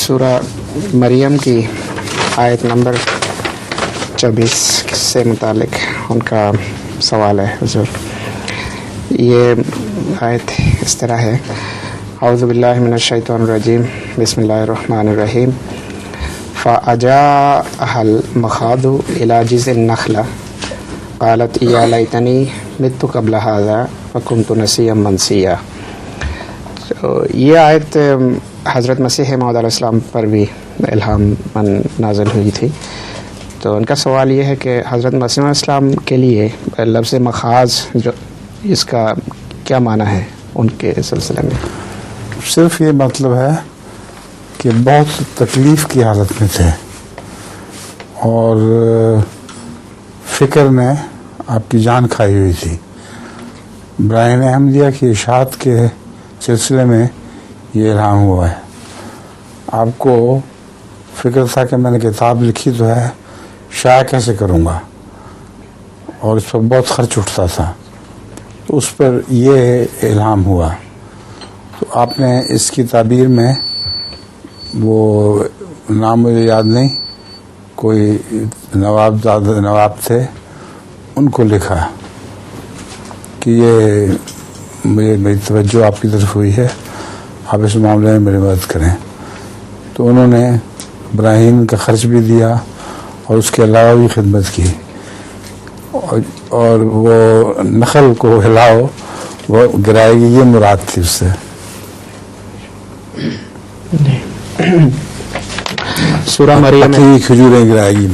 سورہ مریم کی آیت نمبر 24 سے متعلق ان کا سوال ہے حضور. یہ آیت اس طرح ہے: اعوذ باللہ من الشیطان الرجیم، بسم اللہ الرحمن الرحیم. فَأَجَاءَهَا الْمَخَاضُ إِلَى جِذْعِ النَّخْلَةِ قَالَتْ يَا لَيْتَنِي مِتُّ قَبْلَ هَذَا وَكُنْتُ نَسِيًّا مَنْسِيًّا. تو یہ آیت حضرت مسیح موعود علیہ السلام پر بھی الہام من نازل ہوئی تھی. تو ان کا سوال یہ ہے کہ حضرت مسیح علیہ السلام کے لیے لفظ مخاض جو اس کا کیا معنی ہے ان کے سلسلے میں؟ صرف یہ مطلب ہے کہ بہت تکلیف کی حالت میں تھے اور فکر نے آپ کی جان کھائی ہوئی تھی. براہین احمدیہ کی اشاعت کے سلسلے میں یہ الہام ہوا ہے. آپ کو فکر تھا کہ میں نے کتاب لکھی تو ہے، شائع کیسے کروں گا، اور اس پر بہت خرچ اٹھتا تھا، تو اس پر یہ الہام ہوا. تو آپ نے اس کی تعبیر میں، وہ نام مجھے یاد نہیں، کوئی نواب تھے، ان کو لکھا کہ یہ میری توجہ آپ کی طرف ہوئی ہے، آپ اس معاملے میں میری مدد کریں. تو انہوں نے ابراہیم کا خرچ بھی دیا اور اس کے علاوہ بھی خدمت کی، اور وہ نخل کو ہلاؤ وہ گرائے گی، یہ مراد تھی اس سے. سورہ مریم کی کھجوریں گرائے گی.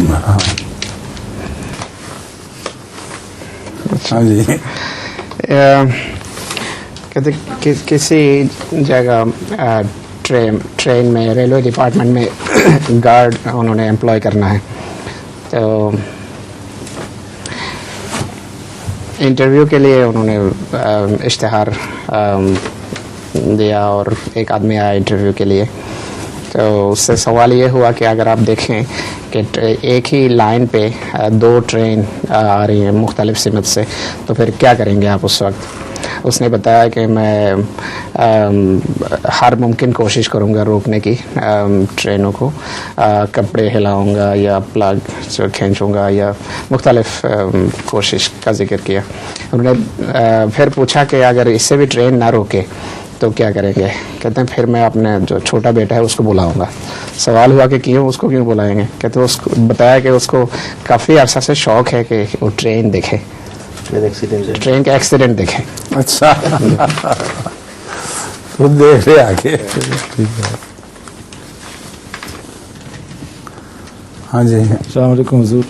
ہاں جی. کہتے کسی جگہ ٹرین میں، ریلوے ڈپارٹمنٹ میں گارڈ انہوں نے امپلائی کرنا ہے. تو انٹرویو کے لیے انہوں نے اشتہار دیا اور ایک آدمی آیا انٹرویو کے لیے. تو اس سے سوال یہ ہوا کہ اگر آپ دیکھیں کہ ایک ہی لائن پہ دو ٹرین آ رہی ہیں مختلف سمت سے، تو پھر کیا کریں گے آپ اس وقت؟ اس نے بتایا کہ میں ہر ممکن کوشش کروں گا روکنے کی ٹرینوں کو، کپڑے ہلاؤں گا یا پلگ کھینچوں گا یا مختلف کوشش کا ذکر کیا. انہوں نے پھر پوچھا کہ اگر اس سے بھی ٹرین نہ روکے تو کیا کریں گے؟ کہتے ہیں پھر میں اپنے جو چھوٹا بیٹا ہے اس کو بلاؤں گا. سوال ہوا کہ کیوں، اس کو کیوں بلائیں گے؟ کہتے ہیں اس کو بتایا کہ اس کو کافی عرصہ سے شوق ہے کہ وہ ٹرین دیکھے، ٹرین کا ایکسیڈنٹ دیکھے. اچھا تو دیکھ رہے آگے. ہاں جی. السلام علیکم حضور.